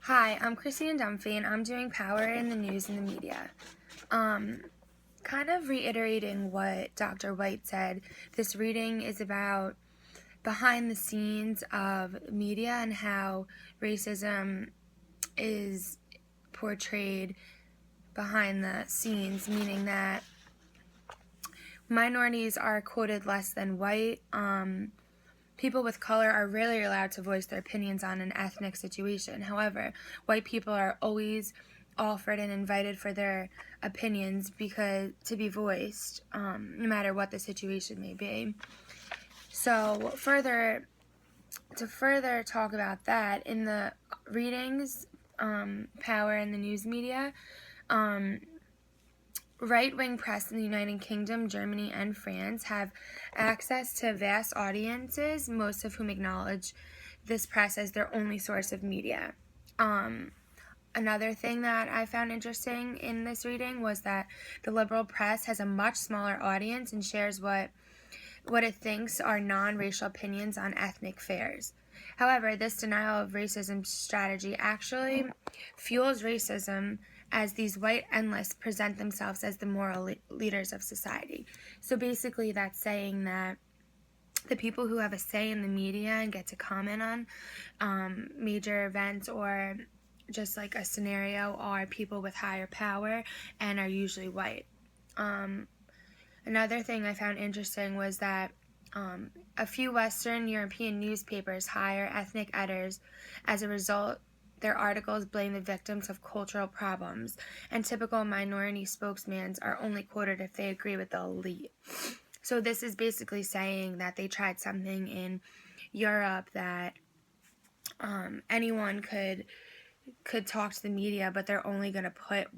Hi, I'm Christine Dunphy, and I'm doing Power in the News and the Media. Kind of reiterating what Dr. White said, this reading is about behind the scenes of media and how racism is portrayed behind the scenes, meaning that minorities are quoted less than white. People with color are rarely allowed to voice their opinions on an ethnic situation. However, white people are always offered and invited for their opinions to be voiced, no matter what the situation may be. So, to further talk about that, in the readings, Power in the News Media, right-wing press in the United Kingdom, Germany, and France have access to vast audiences, most of whom acknowledge this press as their only source of media. Another thing that I found interesting in this reading was that the liberal press has a much smaller audience and shares what it thinks are non-racial opinions on ethnic affairs. However, this denial of racism strategy actually fuels racism, as these white endless present themselves as the moral leaders of society. So basically that's saying that the people who have a say in the media and get to comment on major events or just like a scenario are people with higher power and are usually white. Another thing I found interesting was that a few Western European newspapers hire ethnic editors. As a result, their articles blame the victims of cultural problems, and typical minority spokesmen are only quoted if they agree with the elite. So this is basically saying that they tried something in Europe that anyone could talk to the media, but they're only going to put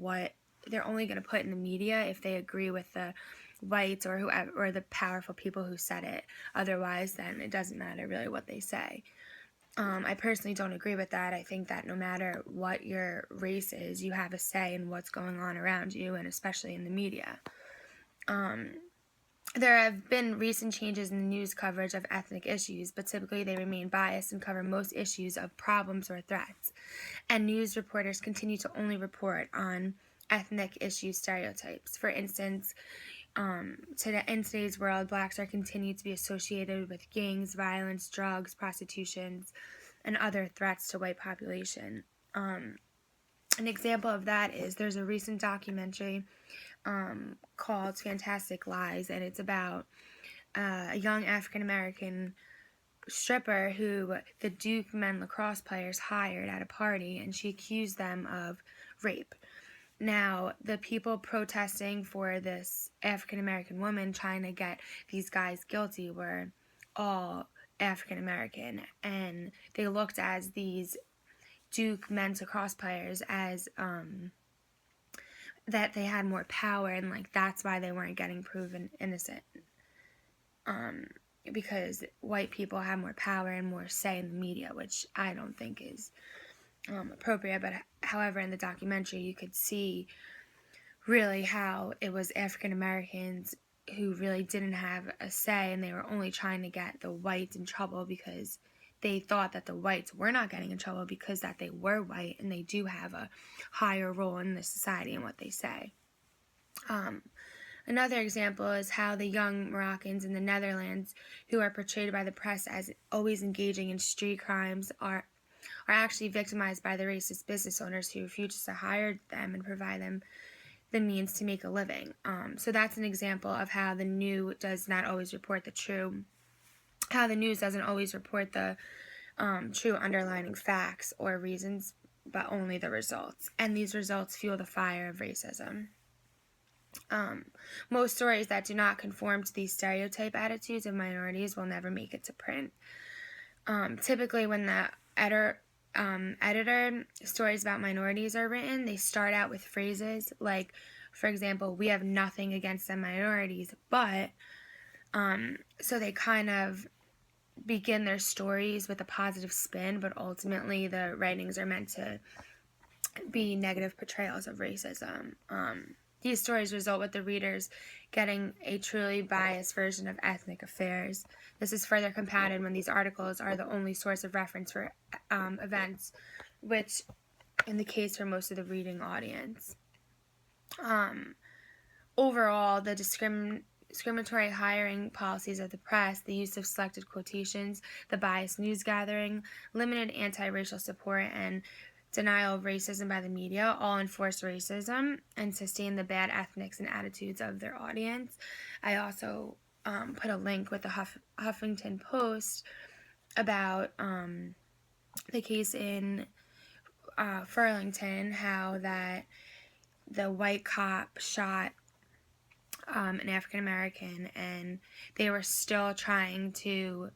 in the media if they agree with the whites or whoever, or the powerful people who said it. Otherwise, then it doesn't matter really what they say. I personally don't agree with that. I think that no matter what your race is, you have a say in what's going on around you, and especially in the media. There have been recent changes in the news coverage of ethnic issues, but typically they remain biased and cover most issues of problems or threats. And news reporters continue to only report on ethnic issue stereotypes. For instance, in today's world, blacks are continued to be associated with gangs, violence, drugs, prostitutions, and other threats to white population. An example of that is there's a recent documentary called Fantastic Lies, and it's about a young African-American stripper who the Duke men lacrosse players hired at a party, and she accused them of rape. Now, the people protesting for this African-American woman trying to get these guys guilty were all African-American, and they looked as these Duke men's lacrosse players as that they had more power, and like that's why they weren't getting proven innocent, because white people have more power and more say in the media, which I don't think is appropriate. But however, in the documentary you could see really how it was African Americans who really didn't have a say, and they were only trying to get the whites in trouble because they thought that the whites were not getting in trouble because that they were white and they do have a higher role in the society and what they say. Another example is how the young Moroccans in the Netherlands, who are portrayed by the press as always engaging in street crimes, are actually victimized by the racist business owners who refuse to hire them and provide them the means to make a living. So that's an example of how the news does not always report the true, how the news doesn't always report the true underlying facts or reasons, but only the results. And these results fuel the fire of racism. Most stories that do not conform to these stereotype attitudes of minorities will never make it to print. Typically, when the editor stories about minorities are written, they start out with phrases like, for example, "We have nothing against the minorities, but," so they kind of begin their stories with a positive spin, but ultimately the writings are meant to be negative portrayals of racism. These stories result with the readers getting a truly biased version of ethnic affairs. This is further compounded when these articles are the only source of reference for events which in the case for most of the reading audience. Overall, the discriminatory hiring policies of the press, the use of selected quotations, the biased news gathering, limited anti-racial support, and denial of racism by the media all enforce racism and sustain the bad ethics and attitudes of their audience. I also put a link with the Huffington Post about the case in Furlington, how that the white cop shot an African American, and they were still trying to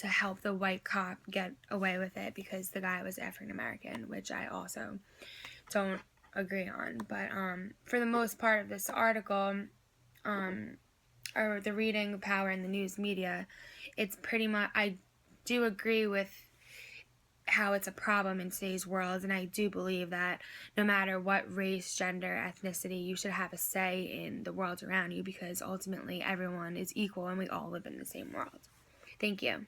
help the white cop get away with it because the guy was African American, which I also don't agree on. But for the most part of this article, or the reading power in the news media, it's pretty much, I do agree with how it's a problem in today's world, and I do believe that no matter what race, gender, ethnicity, you should have a say in the world around you, because ultimately everyone is equal and we all live in the same world. Thank you.